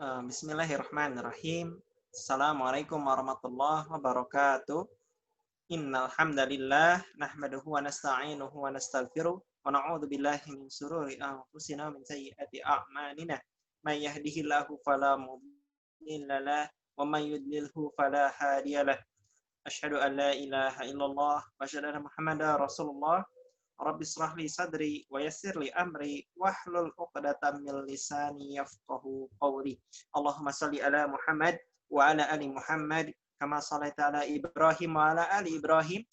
Bismillahirrahmanirrahim. Assalamualaikum warahmatullahi wabarakatuh. Innal hamdalillah nahmaduhu wa nasta'inuhu wa nastaghfiruh wa na'udzu billahi min shururi anfusina wa min sayyiati a'malina. May yahdihillahu fala mudilla lahu wa may yudlilhu fala hadiyalah. Asyhadu an la ilaha illallah wa asyhadu anna Muhammadar Rasulullah. Rabbi shrah li sadri wa yassir li amri wahlul 'uqdatam min lisani yafqahu qawli. Allahumma shalli ala Muhammad wa ala ali Muhammad kama shallaita ala Ibrahim wa ala ali Ibrahim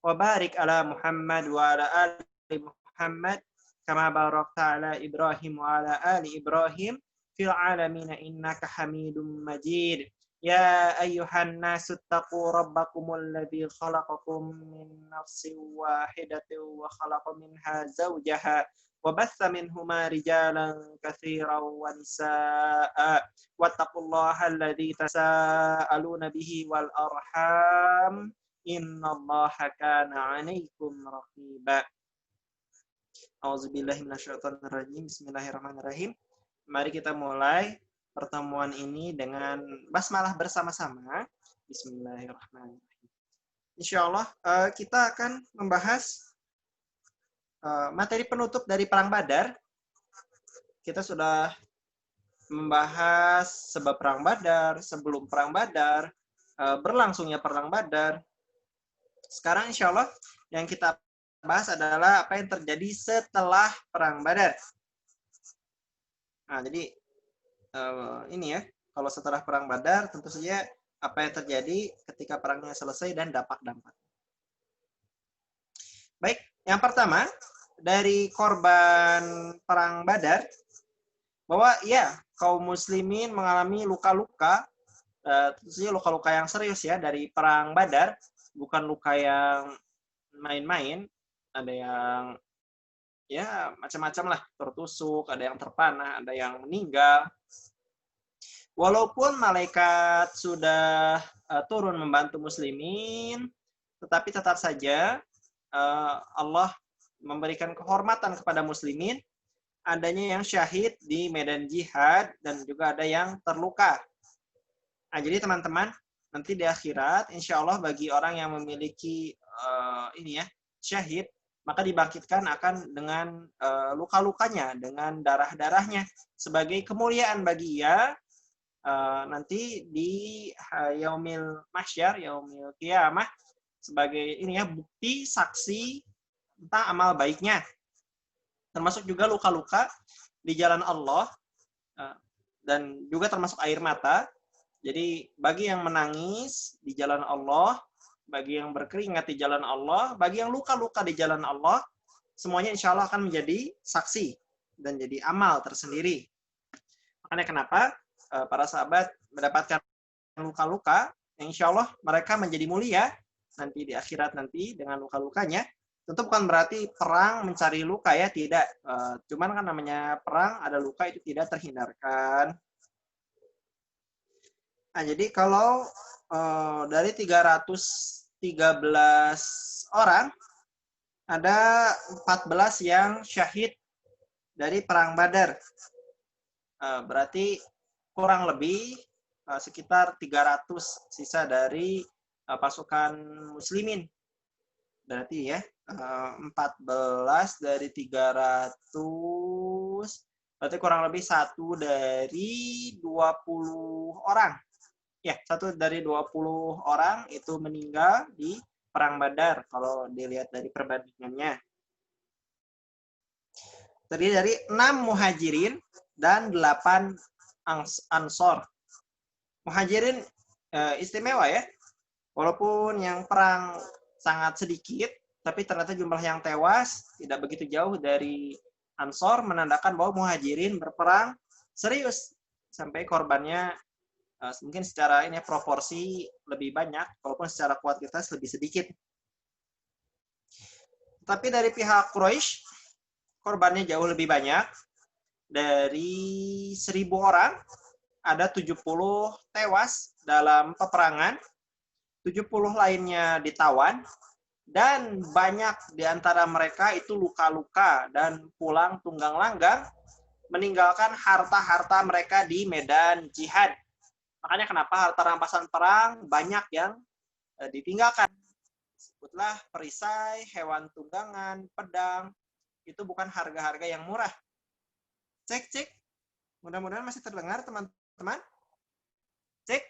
wa barik ala Muhammad wa ala ali Muhammad kama barakta ala Ibrahim wa ala ali Ibrahim fil alamin innaka Hamidum Majid. Ya ayyuhan nasu taqu rabbakumul ladzi khalaqakum min nafsin wahidatin wa khalaqa minha zawjaha wa batha minhuma rijalan katsiran wa nisaa'a wattaqullaha alladzi tasaaluna bihi wal arham innallaha kana 'alaikum raqiba. A'udzubillahi minasyaitonir rajim. Bismillahirrahmanirrahim. Mari kita mulai pertemuan ini dengan basmalah bersama-sama. Bismillahirrahmanirrahim. Insyaallah kita akan membahas materi penutup dari Perang Badar. Kita sudah membahas sebab Perang Badar, sebelum Perang Badar, berlangsungnya Perang Badar. Sekarang insyaallah yang kita bahas adalah apa yang terjadi setelah Perang Badar. Nah, jadi ini ya, kalau setelah Perang Badar tentu saja apa yang terjadi ketika perangnya selesai dan dampak-dampak. Baik, yang pertama dari korban Perang Badar bahwa ya kaum muslimin mengalami luka-luka, tentu saja luka-luka yang serius ya dari Perang Badar, bukan luka yang main-main, ada yang ya macam-macam lah, tertusuk, ada yang terpanah, ada yang meninggal. Walaupun malaikat sudah turun membantu muslimin, tetapi tetap saja Allah memberikan kehormatan kepada muslimin, adanya yang syahid di medan jihad dan juga ada yang terluka. Nah, jadi teman-teman, nanti di akhirat, insya Allah bagi orang yang memiliki ini ya syahid, maka dibangkitkan akan dengan luka-lukanya, dengan darah-darahnya sebagai kemuliaan bagi ia nanti di yaumil mahsyar, yaumil qiyamah, sebagai ini ya bukti saksi tentang amal baiknya. Termasuk juga luka-luka di jalan Allah dan juga termasuk air mata. Jadi bagi yang menangis di jalan Allah, bagi yang berkeringat di jalan Allah, bagi yang luka-luka di jalan Allah, semuanya insya Allah akan menjadi saksi dan jadi amal tersendiri. Makanya kenapa para sahabat mendapatkan luka-luka, yang insya Allah mereka menjadi mulia nanti di akhirat nanti dengan luka-lukanya. Tentu bukan berarti perang mencari luka ya, tidak. Cuman kan namanya perang, ada luka itu tidak terhindarkan. Nah, jadi kalau dari 313 orang, ada 14 yang syahid dari Perang Badar. Berarti kurang lebih sekitar 300 sisa dari pasukan muslimin. Berarti ya 14 dari 300, berarti kurang lebih 1 dari 20 orang. Ya, 1 dari 20 orang itu meninggal di Perang Badar kalau dilihat dari perbandingannya. Terdiri dari 6 muhajirin dan 8 ansor. Muhajirin istimewa ya. Walaupun yang perang sangat sedikit, tapi ternyata jumlah yang tewas tidak begitu jauh dari ansor, menandakan bahwa muhajirin berperang serius sampai korbannya mungkin secara ini proporsi lebih banyak, walaupun secara kuantitas lebih sedikit. Tapi dari pihak Quraisy korbannya jauh lebih banyak. Dari 1.000 orang, ada 70 tewas dalam peperangan, 70 lainnya ditawan, dan banyak di antara mereka itu luka-luka dan pulang tunggang langgang meninggalkan harta-harta mereka di medan jihad. Makanya kenapa harta rampasan perang banyak yang ditinggalkan. Sebutlah perisai, hewan tunggangan, pedang, itu bukan harga-harga yang murah. Cek, cek. Mudah-mudahan masih terdengar, teman-teman. Cek.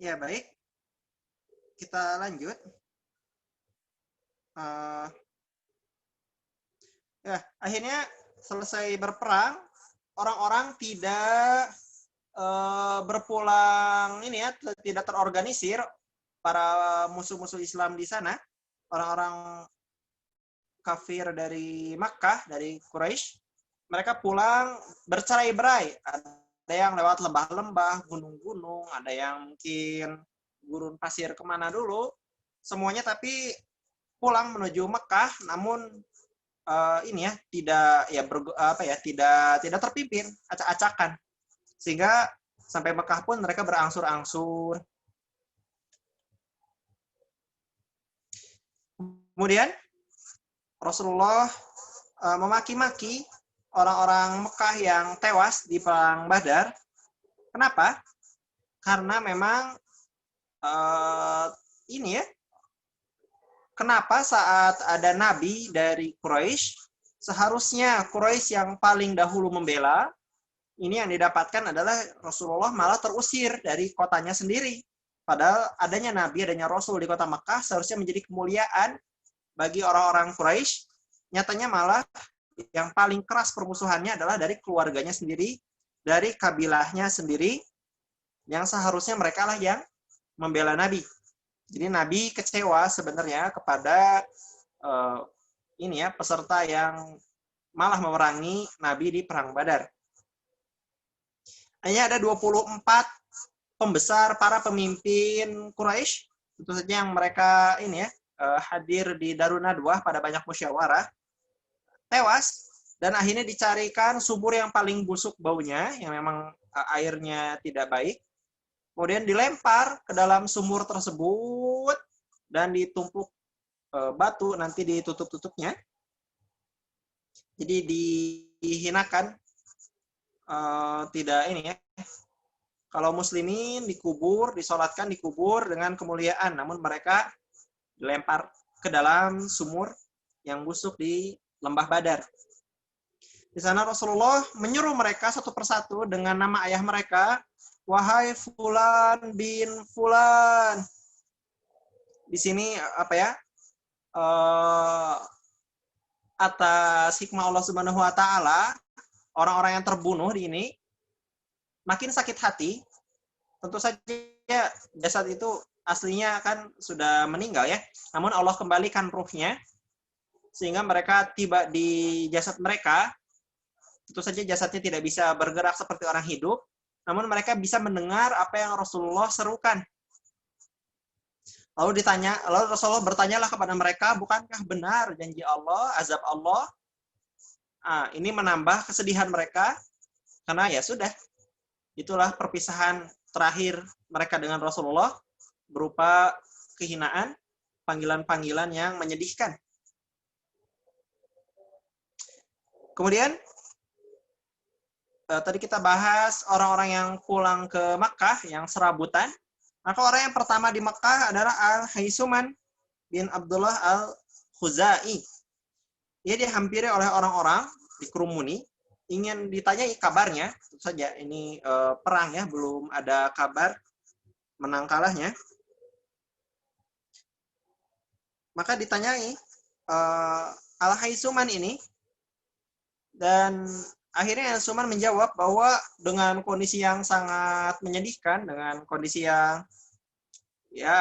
Ya, baik. Kita lanjut. Ya, akhirnya selesai berperang, orang-orang tidak berpulang ini ya, tidak terorganisir para musuh-musuh Islam di sana, orang-orang kafir dari Makkah, dari Quraisy, mereka pulang bercerai-berai. Ada yang lewat lembah-lembah, gunung-gunung, ada yang mungkin gurun pasir kemana dulu, semuanya tapi pulang menuju Mekah, namun ini ya tidak terpimpin, acak-acakan, sehingga sampai Mekah pun mereka berangsur-angsur. Kemudian Rasulullah memaki-maki orang-orang Mekah yang tewas di perang Badar. Kenapa? Karena memang ini ya, kenapa saat ada nabi dari Quraisy, seharusnya Quraisy yang paling dahulu membela, ini yang didapatkan adalah Rasulullah malah terusir dari kotanya sendiri. Padahal adanya nabi, adanya Rasul di kota Mekah seharusnya menjadi kemuliaan bagi orang-orang Quraisy. Nyatanya malah yang paling keras permusuhannya adalah dari keluarganya sendiri, dari kabilahnya sendiri, yang seharusnya mereka lah yang membela Nabi. Jadi Nabi kecewa sebenarnya kepada ini ya, peserta yang malah memerangi Nabi di perang Badar. Hanya ada 24 pembesar para pemimpin Quraisy, tentu saja yang mereka ini ya, hadir di Darun Nadwah pada banyak musyawarah, tewas, dan akhirnya dicarikan sumur yang paling busuk baunya, yang memang airnya tidak baik, kemudian dilempar ke dalam sumur tersebut dan ditumpuk batu, nanti ditutup-tutupnya. Jadi dihinakan, tidak ini ya. Kalau muslimin dikubur, disolatkan, dikubur dengan kemuliaan, namun mereka dilempar ke dalam sumur yang busuk di lembah Badar. Di sana Rasulullah menyuruh mereka satu persatu dengan nama ayah mereka, wahai Fulan bin Fulan. Di sini apa ya? Atas hikmah Allah Subhanahu wa taala, orang-orang yang terbunuh di ini makin sakit hati. Tentu saja jasad itu aslinya kan sudah meninggal ya. Namun Allah kembalikan ruhnya sehingga mereka tiba di jasad mereka. Tentu saja jasadnya tidak bisa bergerak seperti orang hidup, namun mereka bisa mendengar apa yang Rasulullah serukan. Lalu Rasulullah bertanyalah kepada mereka, bukankah benar janji Allah, azab Allah? Ini menambah kesedihan mereka, karena ya sudah, itulah perpisahan terakhir mereka dengan Rasulullah, berupa kehinaan, panggilan-panggilan yang menyedihkan. Kemudian, tadi kita bahas orang-orang yang pulang ke Makkah, yang serabutan. Maka orang yang pertama di Makkah adalah Al-Haisuman bin Abdullah Al-Khuzai. Ia dihampiri oleh orang-orang, dikerumuni, ingin ditanyai kabarnya. Tentu saja ini perang ya, belum ada kabar menang kalahnya. Maka ditanyai Al-Haisuman ini, dan akhirnya Al-Haisuman menjawab bahwa dengan kondisi yang sangat menyedihkan, dengan kondisi yang ya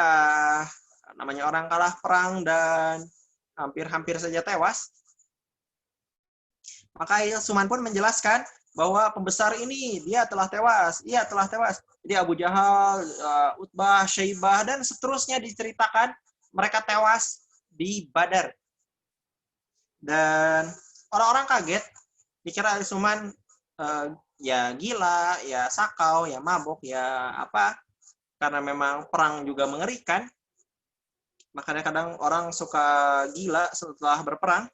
namanya orang kalah perang dan hampir-hampir saja tewas, maka Al-Haisuman pun menjelaskan bahwa pembesar ini dia telah tewas, ia telah tewas. Jadi Abu Jahal, Utbah, Syaibah, dan seterusnya diceritakan mereka tewas di Badar. Dan orang-orang kaget, dikira Al-Haisuman ya gila, ya sakau, ya mabuk, ya apa, karena memang perang juga mengerikan. Makanya kadang orang suka gila setelah berperang.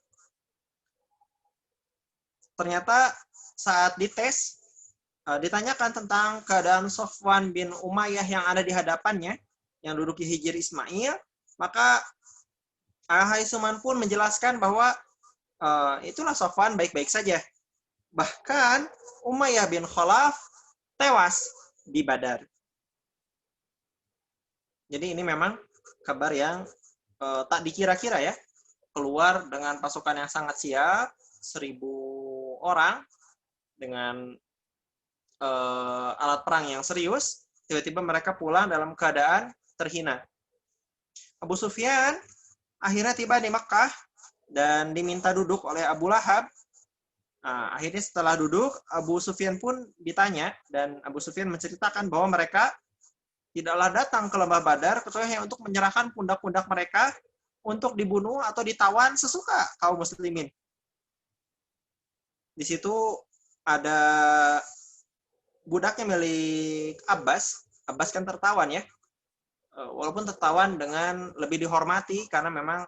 ternyata saat dites, ditanyakan tentang keadaan Sofwan bin Umayyah yang ada di hadapannya, yang duduk di Hijr Ismail, maka Al-Haisuman pun menjelaskan bahwa itulah Sofwan baik-baik saja. Bahkan Umayyah bin Khalaf tewas di Badar. Jadi ini memang kabar yang tak dikira-kira ya. Keluar dengan pasukan yang sangat siap, 1.000 orang, dengan alat perang yang serius, tiba-tiba mereka pulang dalam keadaan terhina. Abu Sufyan akhirnya tiba di Mekah dan diminta duduk oleh Abu Lahab. Nah, akhirnya setelah duduk, Abu Sufyan pun ditanya, dan Abu Sufyan menceritakan bahwa mereka tidaklah datang ke lembah Badar kecuali hanya untuk menyerahkan pundak-pundak mereka untuk dibunuh atau ditawan sesuka kaum muslimin. Di situ ada budaknya milik Abbas. Abbas kan tertawan ya. Walaupun tertawan dengan lebih dihormati karena memang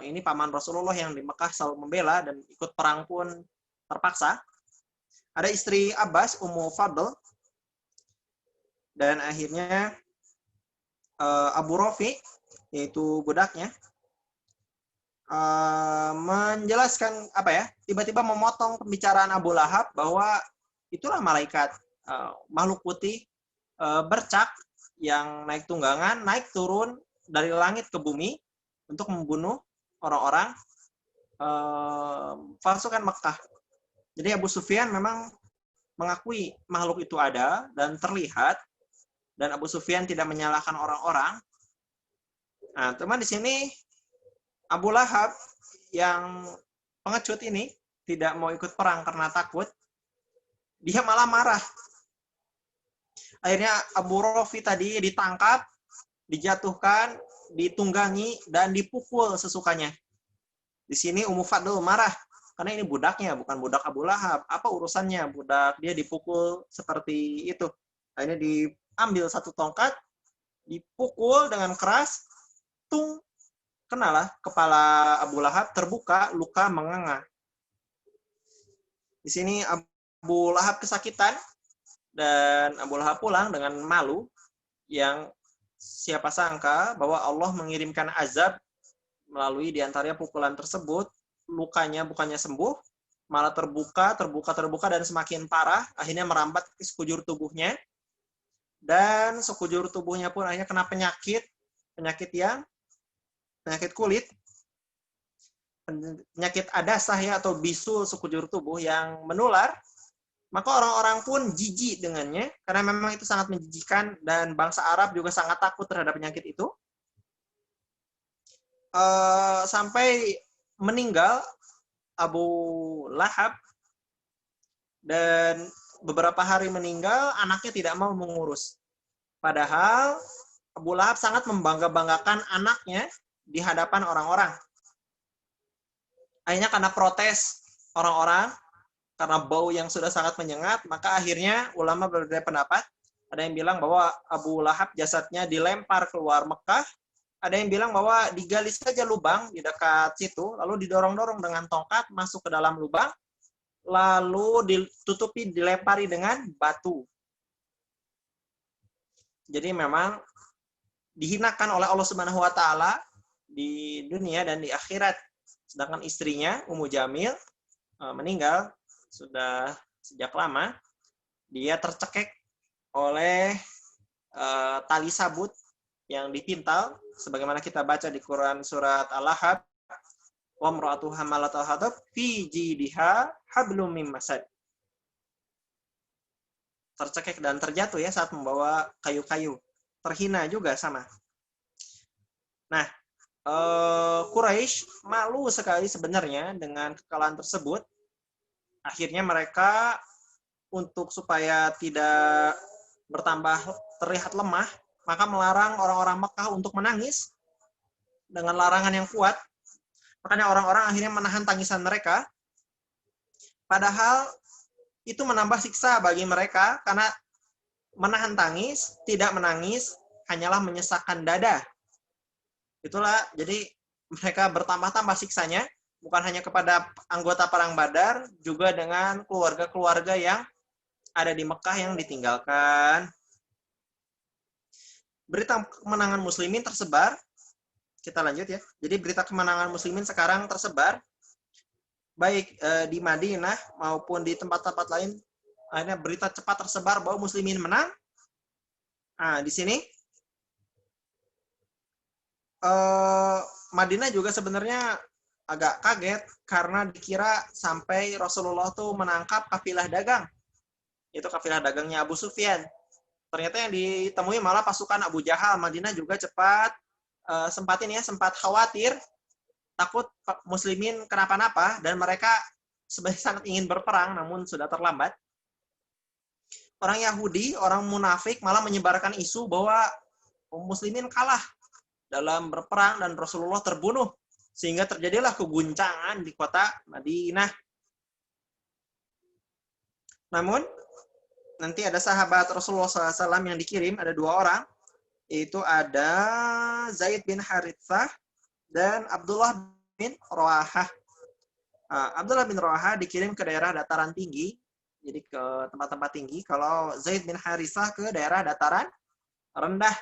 ini paman Rasulullah yang di Mekah selalu membela dan ikut perang pun terpaksa. Ada istri Abbas, Ummu Fadl, dan akhirnya Abu Rafi, yaitu budaknya, menjelaskan tiba-tiba memotong pembicaraan Abu Lahab bahwa itulah malaikat, makhluk putih bercak yang naik tunggangan, naik turun dari langit ke bumi untuk membunuh orang-orang pasukan Mekah. Jadi Abu Sufyan memang mengakui makhluk itu ada dan terlihat, dan Abu Sufyan tidak menyalahkan orang-orang. Nah, teman di sini Abu Lahab yang pengecut ini tidak mau ikut perang karena takut, dia malah marah. Akhirnya Abu Rafi tadi ditangkap, dijatuhkan, ditunggangi, dan dipukul sesukanya. Di sini Ummu Fadl marah, karena ini budaknya, bukan budak Abu Lahab. Apa urusannya budak dia dipukul seperti itu? Akhirnya diambil satu tongkat, dipukul dengan keras, tung, kenalah kepala Abu Lahab terbuka, luka menganga. Di sini Abu Lahab kesakitan, dan Abu Lahab pulang dengan malu, yang siapa sangka bahwa Allah mengirimkan azab melalui diantaranya pukulan tersebut, lukanya bukannya sembuh, malah terbuka, dan semakin parah, akhirnya merambat ke sekujur tubuhnya, dan sekujur tubuhnya pun akhirnya kena penyakit kulit, penyakit adasah ya, atau bisul sekujur tubuh yang menular. Maka orang-orang pun jijik dengannya, karena memang itu sangat menjijikkan, dan bangsa Arab juga sangat takut terhadap penyakit itu. Sampai meninggal Abu Lahab, dan beberapa hari meninggal, anaknya tidak mau mengurus. Padahal Abu Lahab sangat membangga-banggakan anaknya di hadapan orang-orang. Akhirnya karena protes orang-orang, karena bau yang sudah sangat menyengat, maka akhirnya ulama berbeda pendapat. Ada yang bilang bahwa Abu Lahab jasadnya dilempar keluar Mekah. Ada yang bilang bahwa digali saja lubang di dekat situ, lalu didorong-dorong dengan tongkat masuk ke dalam lubang, lalu ditutupi, dilempari dengan batu. Jadi memang dihinakan oleh Allah Subhanahu wa taala di dunia dan di akhirat. Sedangkan istrinya Ummu Jamil meninggal sudah sejak lama. Dia tercekek oleh tali sabut yang dipintal, sebagaimana kita baca di Quran surat Al-Lahab, wa imra'atu hammalatal hatab fi jidha hablum mim masad. Tercekek dan terjatuh ya saat membawa kayu-kayu. Terhina juga sama. Nah, Quraisy malu sekali sebenarnya dengan kekalahan tersebut. Akhirnya mereka untuk supaya tidak bertambah terlihat lemah, maka melarang orang-orang Mekah untuk menangis dengan larangan yang kuat. Makanya orang-orang akhirnya menahan tangisan mereka. Padahal itu menambah siksa bagi mereka, karena menahan tangis, tidak menangis, hanyalah menyesakkan dada. Itulah, jadi mereka bertambah-tambah siksanya, bukan hanya kepada anggota perang Badar, juga dengan keluarga-keluarga yang ada di Mekah yang ditinggalkan. Berita kemenangan muslimin tersebar. Kita lanjut ya. Jadi berita kemenangan muslimin sekarang tersebar baik di Madinah maupun di tempat-tempat lain. Akhirnya berita cepat tersebar bahwa muslimin menang. Nah, di sini Madinah juga sebenarnya agak kaget karena dikira sampai Rasulullah tuh menangkap kafilah dagang. Itu kafilah dagangnya Abu Sufyan. Ternyata yang ditemui malah pasukan Abu Jahal. Madinah juga cepat sempat khawatir, takut muslimin kenapa-napa, dan mereka sebenarnya sangat ingin berperang, namun sudah terlambat. Orang Yahudi, orang munafik malah menyebarkan isu bahwa muslimin kalah dalam berperang dan Rasulullah terbunuh. Sehingga terjadilah keguncangan di kota Madinah. Namun, nanti ada sahabat Rasulullah SAW yang dikirim, ada 2 orang, yaitu ada Zaid bin Harithah dan Abdullah bin Rawahah. Abdullah bin Rawahah dikirim ke daerah dataran tinggi, jadi ke tempat-tempat tinggi. Kalau Zaid bin Harithah ke daerah dataran rendah.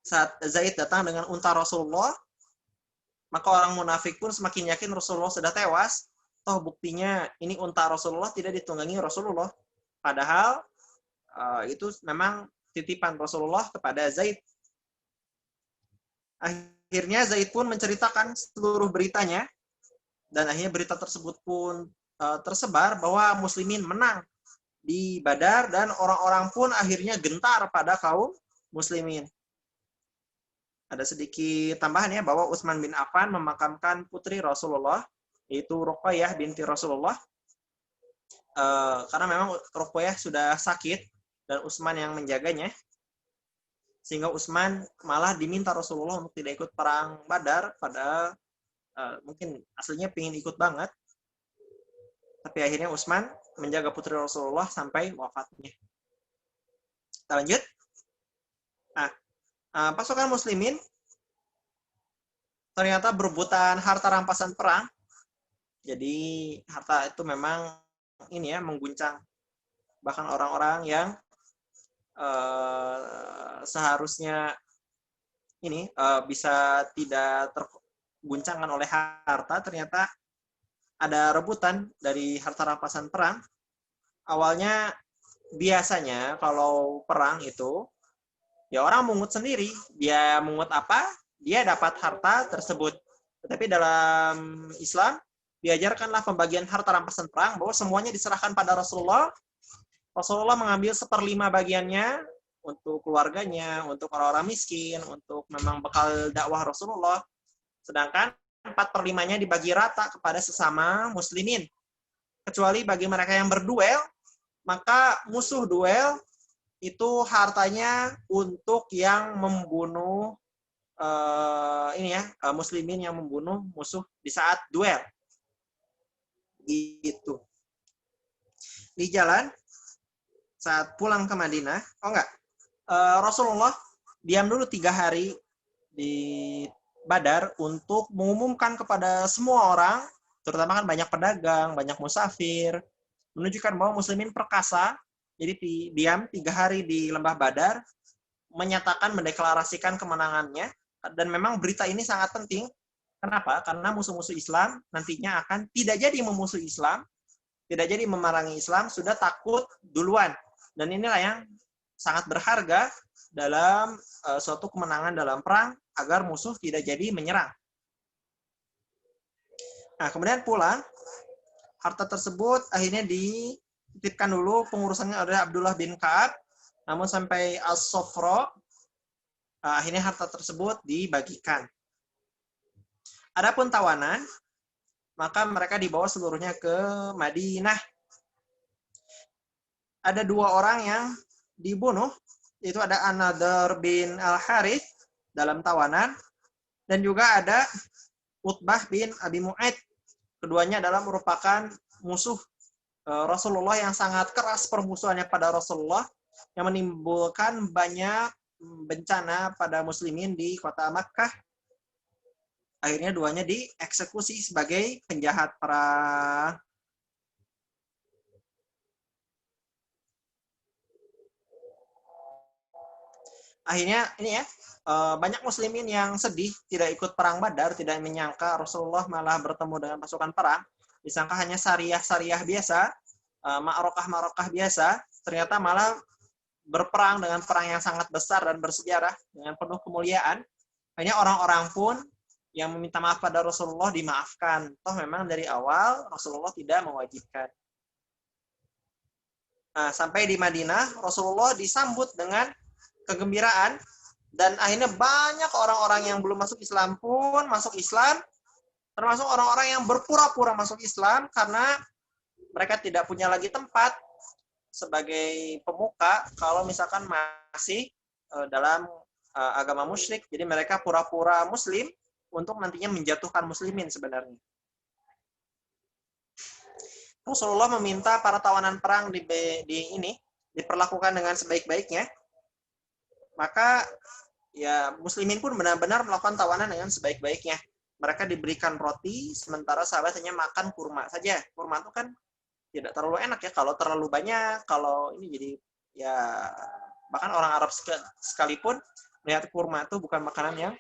Saat Zaid datang dengan unta Rasulullah, maka orang munafik pun semakin yakin Rasulullah sudah tewas. Toh buktinya ini unta Rasulullah tidak ditunggangi Rasulullah. Padahal itu memang titipan Rasulullah kepada Zaid. Akhirnya Zaid pun menceritakan seluruh beritanya, dan akhirnya berita tersebut pun tersebar bahwa muslimin menang di Badar, dan orang-orang pun akhirnya gentar pada kaum muslimin. Ada sedikit tambahan ya, bahwa Utsman bin Affan memakamkan putri Rasulullah, yaitu Ruqayyah binti Rasulullah, karena memang Ruqayyah sudah sakit dan Utsman yang menjaganya, sehingga Utsman malah diminta Rasulullah untuk tidak ikut perang Badar, padahal mungkin aslinya pengen ikut banget, tapi akhirnya Utsman menjaga putri Rasulullah sampai wafatnya. Kita lanjut. Nah, pasukan muslimin ternyata berebutan harta rampasan perang. Jadi harta itu memang ini ya, mengguncang bahkan orang-orang yang seharusnya ini bisa tidak terguncangkan oleh harta. Ternyata ada rebutan dari harta rampasan perang. Awalnya biasanya kalau perang itu ya orang mungut sendiri. Dia mungut apa, dia dapat harta tersebut. Tetapi dalam Islam diajarkanlah pembagian harta rampasan perang, bahwa semuanya diserahkan pada Rasulullah. Rasulullah mengambil 1/5 bagiannya untuk keluarganya, untuk orang-orang miskin, untuk memang bekal dakwah Rasulullah. Sedangkan 4/5-nya dibagi rata kepada sesama muslimin. Kecuali bagi mereka yang berduel, maka musuh duel itu hartanya untuk yang membunuh muslimin yang membunuh musuh di saat duel. Gitu. Di jalan saat pulang ke Madinah, Rasulullah diam dulu 3 hari di Badar untuk mengumumkan kepada semua orang, terutama kan banyak pedagang, banyak musafir, menunjukkan bahwa muslimin perkasa. Jadi diam 3 hari di lembah Badar, menyatakan, mendeklarasikan kemenangannya, dan memang berita ini sangat penting. Kenapa? Karena musuh-musuh Islam nantinya akan tidak jadi memusuhi Islam, tidak jadi memerangi Islam, sudah takut duluan. Dan inilah yang sangat berharga dalam suatu kemenangan dalam perang, agar musuh tidak jadi menyerang. Nah, kemudian pulang, harta tersebut akhirnya dititipkan dulu, pengurusannya adalah Abdullah bin Ka'ab, namun sampai As-Sofro, akhirnya harta tersebut dibagikan. Adapun tawanan, maka mereka dibawa seluruhnya ke Madinah. Ada 2 orang yang dibunuh, yaitu ada An-Nadhr bin Al-Harith dalam tawanan, dan juga ada Utbah bin Abi Mu'aid. Keduanya adalah merupakan musuh Rasulullah yang sangat keras permusuhannya pada Rasulullah, yang menimbulkan banyak bencana pada muslimin di kota Makkah. Akhirnya duanya dieksekusi sebagai penjahat perang. Akhirnya ini ya, banyak muslimin yang sedih tidak ikut perang Badar, tidak menyangka Rasulullah malah bertemu dengan pasukan perang. Disangka hanya syariah biasa, ma'rokah biasa, ternyata malah berperang dengan perang yang sangat besar dan bersejarah dengan penuh kemuliaan. Hanya orang-orang pun yang meminta maaf pada Rasulullah dimaafkan. Toh memang dari awal Rasulullah tidak mewajibkan. Nah, sampai di Madinah, Rasulullah disambut dengan kegembiraan, dan akhirnya banyak orang-orang yang belum masuk Islam pun masuk Islam, termasuk orang-orang yang berpura-pura masuk Islam karena mereka tidak punya lagi tempat sebagai pemuka kalau misalkan masih dalam agama musyrik. Jadi mereka pura-pura muslim untuk nantinya menjatuhkan muslimin sebenarnya. Rasulullah meminta para tawanan perang diperlakukan dengan sebaik-baiknya. Maka ya muslimin pun benar-benar melakukan tawanan dengan sebaik-baiknya. Mereka diberikan roti, sementara sahabat hanya makan kurma saja. Kurma itu kan tidak terlalu enak ya, kalau terlalu banyak, kalau ini jadi ya, bahkan orang Arab sekalipun melihat kurma itu bukan makanan yang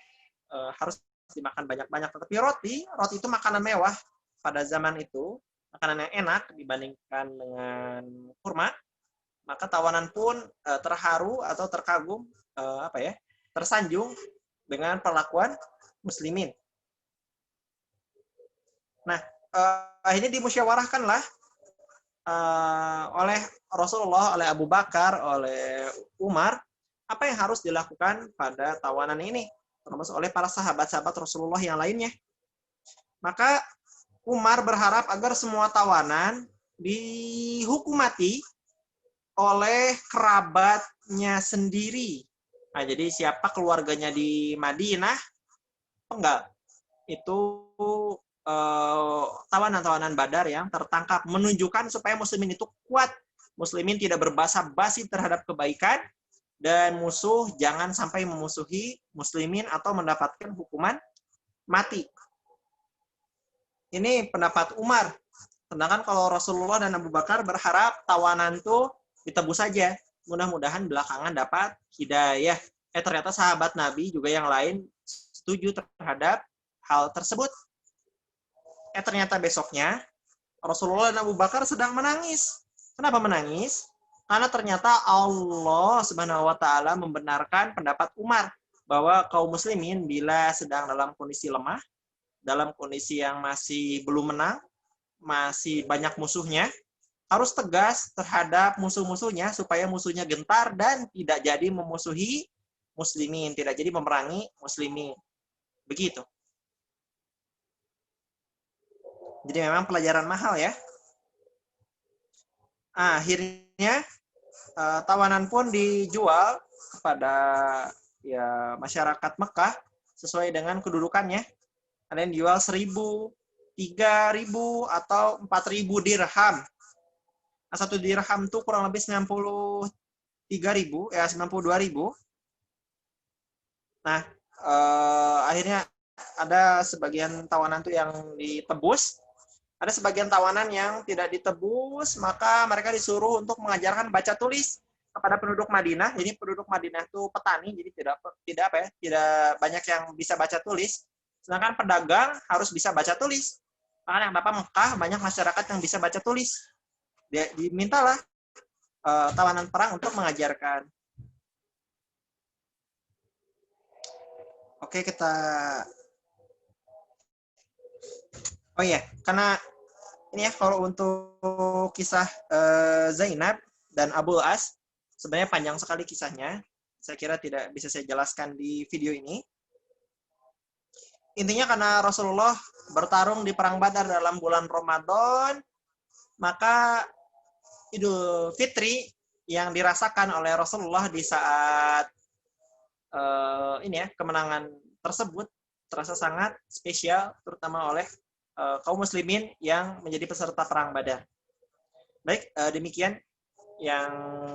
harus dimakan banyak-banyak. Tetapi roti itu makanan mewah pada zaman itu, makanan yang enak dibandingkan dengan kurma. Maka tawanan pun terharu atau terkagum, tersanjung dengan perlakuan muslimin. Nah, akhirnya dimusyawarahkanlah oleh Rasulullah, oleh Abu Bakar, oleh Umar, apa yang harus dilakukan pada tawanan ini, termasuk oleh para sahabat-sahabat Rasulullah yang lainnya. Maka Umar berharap agar semua tawanan dihukum mati oleh kerabatnya sendiri. Nah, jadi siapa keluarganya di Madinah, enggak, itu tawanan-tawanan Badar yang tertangkap, menunjukkan supaya muslimin itu kuat. Muslimin tidak berbasa-basi terhadap kebaikan, dan musuh jangan sampai memusuhi muslimin atau mendapatkan hukuman mati. Ini pendapat Umar. Sedangkan kalau Rasulullah dan Abu Bakar berharap tawanan itu ditebus saja. Mudah-mudahan belakangan dapat hidayah. Ternyata sahabat Nabi juga yang lain setuju terhadap hal tersebut. Ternyata besoknya Rasulullah dan Abu Bakar sedang menangis. Kenapa menangis? Karena ternyata Allah Subhanahu wa taala membenarkan pendapat Umar bahwa kaum muslimin bila sedang dalam kondisi lemah, dalam kondisi yang masih belum menang, masih banyak musuhnya, harus tegas terhadap musuh-musuhnya supaya musuhnya gentar dan tidak jadi memusuhi muslimin, tidak jadi memerangi muslimin. Begitu. Jadi memang pelajaran mahal ya. Akhirnya tawanan pun dijual kepada ya masyarakat Mekah sesuai dengan kedudukannya. Ada yang dijual 1.000, 3.000 atau 4.000 dirham. Nah, 1 dirham itu kurang lebih 92.000. Nah, akhirnya ada sebagian tawanan itu yang ditebus, ada sebagian tawanan yang tidak ditebus, maka mereka disuruh untuk mengajarkan baca tulis kepada penduduk Madinah. Jadi penduduk Madinah itu petani, jadi tidak banyak yang bisa baca tulis. Sedangkan pedagang harus bisa baca tulis. Maka yang Bapak Mekah banyak masyarakat yang bisa baca tulis. Dimintalah tawanan perang untuk mengajarkan. Oke, kita. Oh iya, karena ini ya kalau untuk kisah Zainab dan Abul As, sebenarnya panjang sekali kisahnya. Saya kira tidak bisa saya jelaskan di video ini. Intinya karena Rasulullah bertarung di Perang Badar dalam bulan Ramadan, maka Idul Fitri yang dirasakan oleh Rasulullah di saat kemenangan tersebut terasa sangat spesial, terutama oleh kaum muslimin yang menjadi peserta Perang Badar. Baik, demikian yang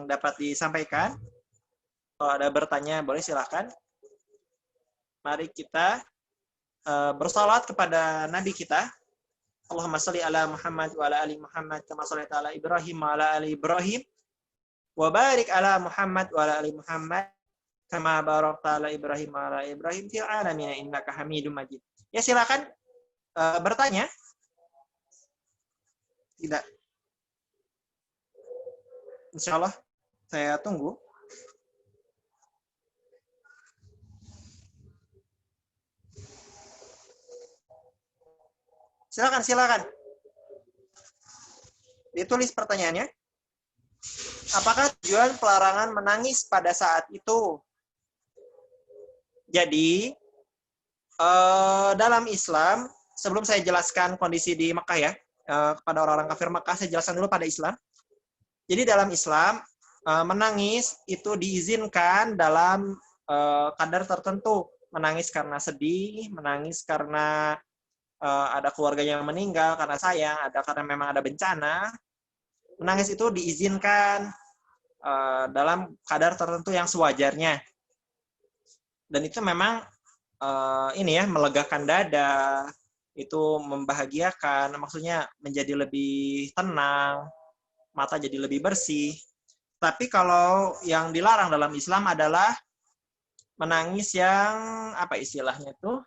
dapat disampaikan. Kalau ada bertanya, boleh silakan. Mari kita bersalawat kepada Nabi kita. Allahumma shalli ala Muhammad wa ala ali Muhammad kama shallaita ala Ibrahim wa ala ali Ibrahim wa barik ala Muhammad wa ala ali Muhammad kama barakta ala Ibrahim wa ala Ibrahim fil alamin innaka Hamidum Majid. Ya silakan bertanya. Tidak. Insyaallah saya tunggu. Silakan. Ditulis pertanyaannya. Apakah tujuan pelarangan menangis pada saat itu? Jadi, dalam Islam, sebelum saya jelaskan kondisi di Mekah ya, kepada orang-orang kafir Mekah, saya jelaskan dulu pada Islam. Jadi dalam Islam, menangis itu diizinkan dalam kadar tertentu. Menangis karena sedih, menangis karena ada keluarga yang meninggal, karena sayang, ada karena memang ada bencana. Menangis itu diizinkan dalam kadar tertentu yang sewajarnya. Dan itu memang ini ya, melegakan dada, itu membahagiakan, maksudnya menjadi lebih tenang, mata jadi lebih bersih. Tapi kalau yang dilarang dalam Islam adalah menangis yang, apa istilahnya itu?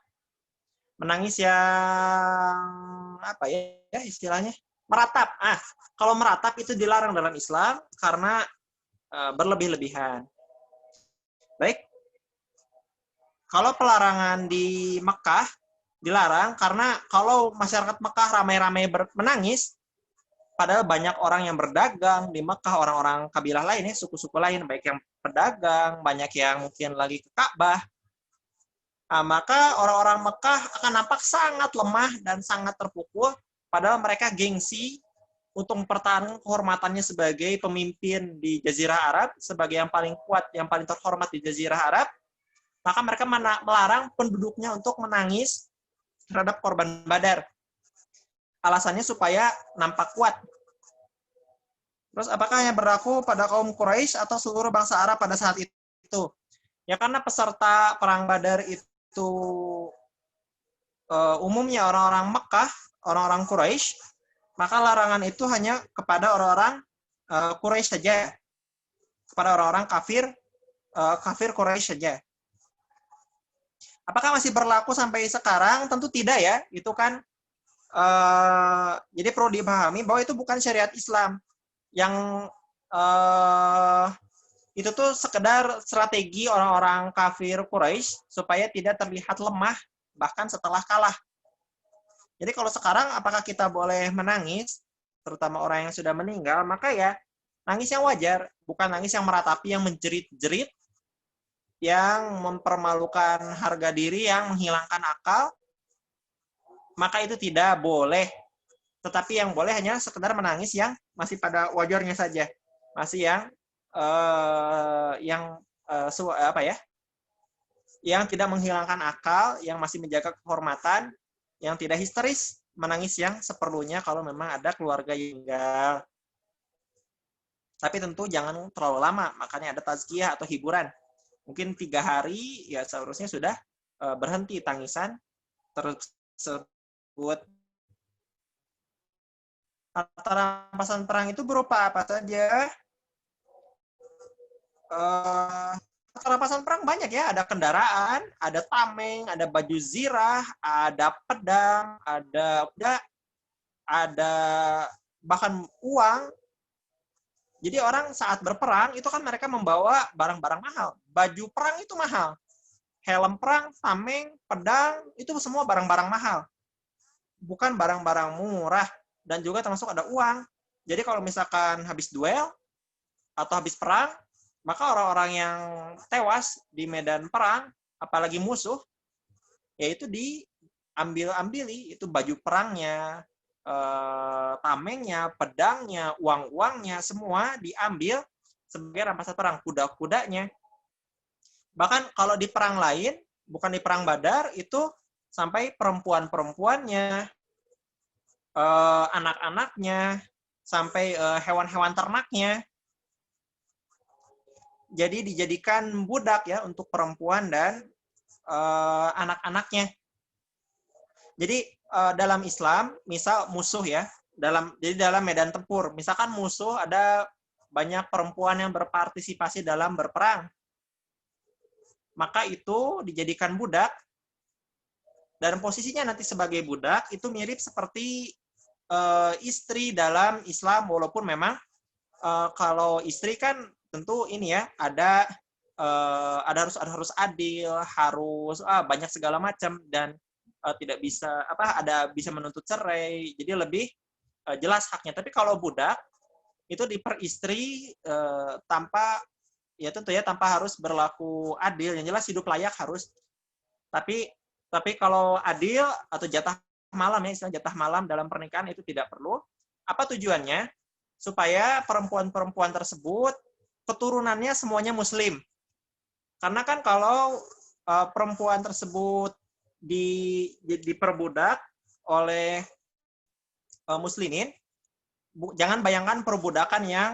Menangis yang, apa ya istilahnya? Meratap. Kalau meratap itu dilarang dalam Islam karena berlebih-lebihan. Baik. Kalau pelarangan di Mekah dilarang karena kalau masyarakat Mekah ramai-ramai menangis, padahal banyak orang yang berdagang di Mekah, orang-orang kabilah lain ya, suku-suku lain, baik yang pedagang, banyak yang mungkin lagi ke Ka'bah. Maka orang-orang Mekah akan nampak sangat lemah dan sangat terpukul, padahal mereka gengsi untuk mempertahankan kehormatannya sebagai pemimpin di Jazirah Arab, sebagai yang paling kuat, yang paling terhormat di Jazirah Arab. Maka mereka melarang penduduknya untuk menangis terhadap korban Badar. Alasannya supaya nampak kuat. Terus apakah yang berlaku pada kaum Quraisy atau seluruh bangsa Arab pada saat itu? Ya karena peserta perang Badar itu umumnya orang-orang Mekah, orang-orang Quraisy, maka larangan itu hanya kepada orang-orang Quraisy saja. Kepada orang-orang kafir Quraisy saja. Apakah masih berlaku sampai sekarang? Tentu tidak ya. Itu kan jadi perlu dipahami bahwa itu bukan syariat Islam. Yang itu tuh sekedar strategi orang-orang kafir Quraisy supaya tidak terlihat lemah bahkan setelah kalah. Jadi kalau sekarang apakah kita boleh menangis, terutama orang yang sudah meninggal, maka ya nangis yang wajar, bukan nangis yang meratapi, yang menjerit-jerit, yang mempermalukan harga diri, yang menghilangkan akal, maka itu tidak boleh. Tetapi yang boleh hanya sekedar menangis yang masih pada wajarnya saja, masih yang tidak menghilangkan akal, yang masih menjaga kehormatan, yang tidak histeris, menangis yang seperlunya kalau memang ada keluarga yang meninggal. Tapi tentu jangan terlalu lama, makanya ada tazkiyah atau hiburan. Mungkin 3 hari ya seharusnya sudah berhenti tangisan tersebut. Rampasan perang itu berupa apa saja? Rampasan perang banyak ya, ada kendaraan, ada tameng, ada baju zirah, ada pedang, ada bahkan uang. Jadi orang saat berperang itu kan mereka membawa barang-barang mahal. Baju perang itu mahal. Helm perang, tameng, pedang, itu semua barang-barang mahal. Bukan barang-barang murah. Dan juga termasuk ada uang. Jadi kalau misalkan habis duel atau habis perang, maka orang-orang yang tewas di medan perang, apalagi musuh, yaitu diambil-ambili, itu baju perangnya, tamengnya, pedangnya, uang-uangnya, semua diambil sebagai rampasan perang, kuda-kudanya. Bahkan kalau di perang lain, bukan di perang Badar, itu sampai perempuan-perempuannya, anak-anaknya, sampai hewan-hewan ternaknya. Jadi dijadikan budak ya untuk perempuan dan anak-anaknya. Jadi dalam Islam, misal musuh ya, jadi dalam medan tempur, misalkan musuh ada banyak perempuan yang berpartisipasi dalam berperang, maka itu dijadikan budak, dan posisinya nanti sebagai budak itu mirip seperti istri dalam Islam, walaupun memang kalau istri kan tentu ini ya harus adil, harus banyak segala macam, dan tidak bisa bisa menuntut cerai, jadi lebih jelas haknya. Tapi kalau budak itu diperistri tanpa tentu ya tanpa harus berlaku adil, yang jelas hidup layak harus. Tapi kalau adil atau jatah malam ya, istilah jatah malam dalam pernikahan itu tidak perlu. Apa tujuannya? Supaya perempuan-perempuan tersebut keturunannya semuanya muslim. Karena kan kalau perempuan tersebut diperbudak oleh muslimin, jangan bayangkan perbudakan yang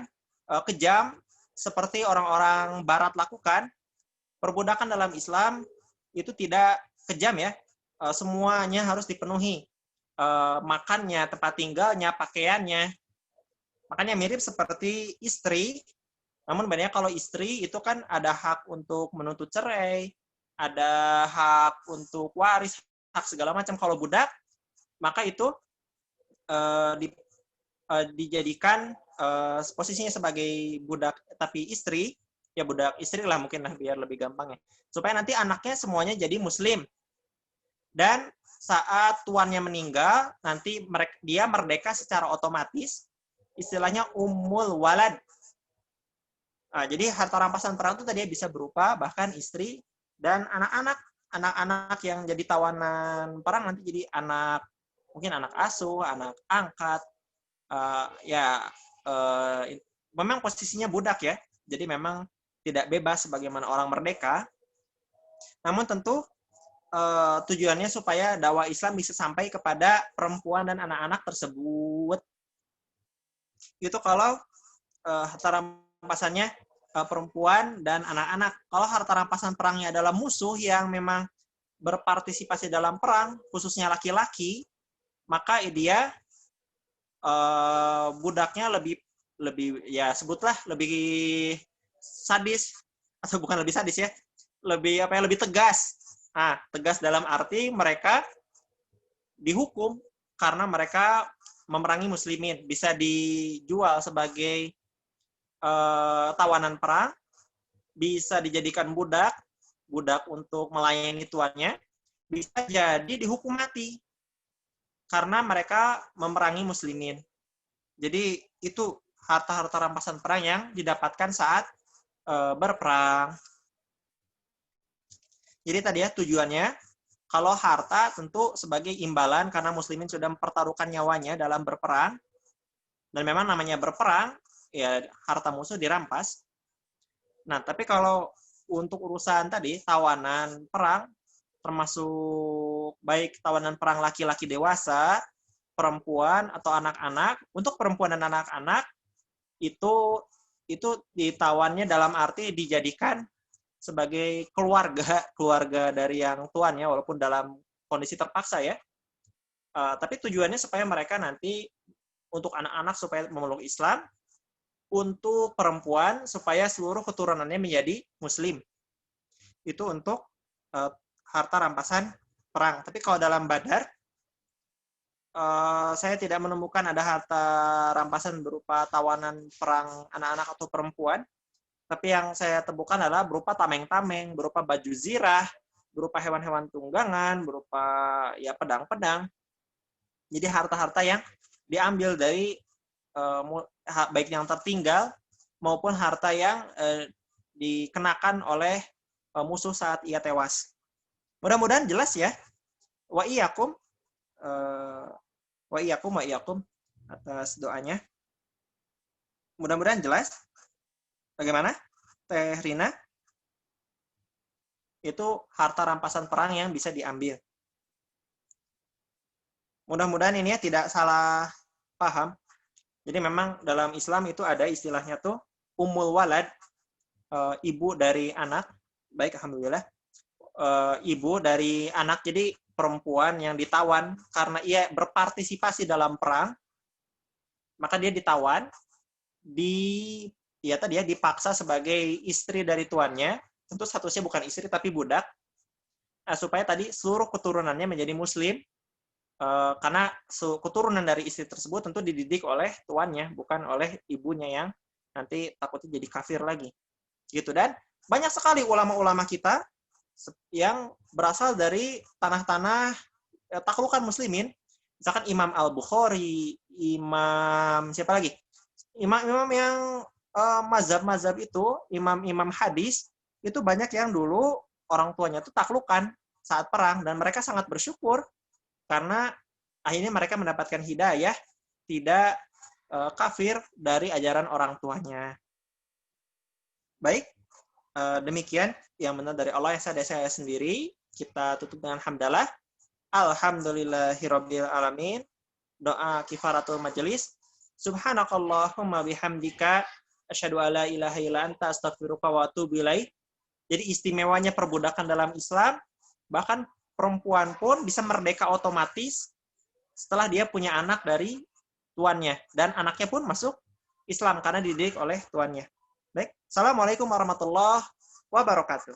kejam seperti orang-orang barat lakukan. Perbudakan dalam Islam itu tidak kejam ya. Semuanya harus dipenuhi. Makannya, tempat tinggalnya, pakaiannya. Makanya mirip seperti istri, namun bedanya kalau istri itu kan ada hak untuk menuntut cerai, ada hak untuk waris, hak segala macam. Kalau budak, maka itu dijadikan posisinya sebagai budak tapi istri, ya budak istri lah mungkin lah biar lebih gampang ya. Supaya nanti anaknya semuanya jadi muslim. Dan saat tuannya meninggal, nanti dia merdeka secara otomatis, istilahnya ummul walad. Nah, jadi harta rampasan perang itu tadi bisa berupa bahkan istri dan anak-anak. Anak-anak yang jadi tawanan perang nanti jadi mungkin anak asuh, anak angkat. Memang posisinya budak ya. Jadi memang tidak bebas sebagaimana orang merdeka. Namun tentu tujuannya supaya dakwah Islam bisa sampai kepada perempuan dan anak-anak tersebut. Itu kalau harta rampasannya perempuan dan anak-anak. Kalau harta rampasan perangnya adalah musuh yang memang berpartisipasi dalam perang, khususnya laki-laki, maka dia budaknya lebih ya sebutlah lebih sadis, atau bukan lebih sadis ya, lebih tegas. Nah, tegas dalam arti mereka dihukum karena mereka memerangi muslimin, bisa dijual sebagai tawanan perang, bisa dijadikan budak untuk melayani tuannya, bisa jadi dihukum mati karena mereka memerangi muslimin. Jadi itu harta-harta rampasan perang yang didapatkan saat berperang. Jadi tadi ya tujuannya, kalau harta tentu sebagai imbalan karena muslimin sudah mempertaruhkan nyawanya dalam berperang, dan memang namanya berperang, ya harta musuh dirampas. Nah, tapi kalau untuk urusan tadi, tawanan perang, termasuk baik tawanan perang laki-laki dewasa, perempuan, atau anak-anak, untuk perempuan dan anak-anak, itu ditawannya dalam arti dijadikan sebagai keluarga dari yang tuannya, walaupun dalam kondisi terpaksa ya. Tapi tujuannya supaya mereka nanti, untuk anak-anak supaya memeluk Islam, untuk perempuan supaya seluruh keturunannya menjadi muslim. Itu untuk harta rampasan perang. Tapi kalau dalam Badar, saya tidak menemukan ada harta rampasan berupa tawanan perang anak-anak atau perempuan. Tapi yang saya temukan adalah berupa tameng-tameng, berupa baju zirah, berupa hewan-hewan tunggangan, berupa ya pedang-pedang. Jadi harta-harta yang diambil dari baik yang tertinggal maupun harta yang dikenakan oleh musuh saat ia tewas. Mudah-mudahan jelas ya. Wa iyyakum atas doanya. Mudah-mudahan jelas. Bagaimana, Teh Rina? Itu harta rampasan perang yang bisa diambil. Mudah-mudahan ini ya tidak salah paham. Jadi memang dalam Islam itu ada istilahnya tuh ummul walad, ibu dari anak. Baik, alhamdulillah. Ibu dari anak. Jadi perempuan yang ditawan karena ia berpartisipasi dalam perang, maka dia ditawan, dipaksa sebagai istri dari tuannya, tentu statusnya bukan istri tapi budak, supaya tadi seluruh keturunannya menjadi muslim, karena keturunan dari istri tersebut tentu dididik oleh tuannya, bukan oleh ibunya yang nanti takutnya jadi kafir lagi. Gitu. Dan banyak sekali ulama-ulama kita yang berasal dari tanah-tanah taklukan muslimin. Misalkan Imam Al-Bukhari, Imam siapa lagi? Imam-imam yang mazhab-mazhab itu, imam-imam hadis, itu banyak yang dulu orang tuanya itu taklukan saat perang, dan mereka sangat bersyukur karena akhirnya mereka mendapatkan hidayah, tidak kafir dari ajaran orang tuanya. Baik, demikian yang benar dari Allah, yang saya dari saya sendiri. Kita tutup dengan hamdalah. Alhamdulillahirabbil alamin. Doa kifaratul majelis. Subhanakallahumma bihamdika asyhadu alla ilaha illa anta astaghfiruka wa atubu ilaik. Jadi istimewanya perbudakan dalam Islam, bahkan perempuan pun bisa merdeka otomatis setelah dia punya anak dari tuannya, dan anaknya pun masuk Islam karena dididik oleh tuannya. Baik, assalamualaikum warahmatullahi wabarakatuh.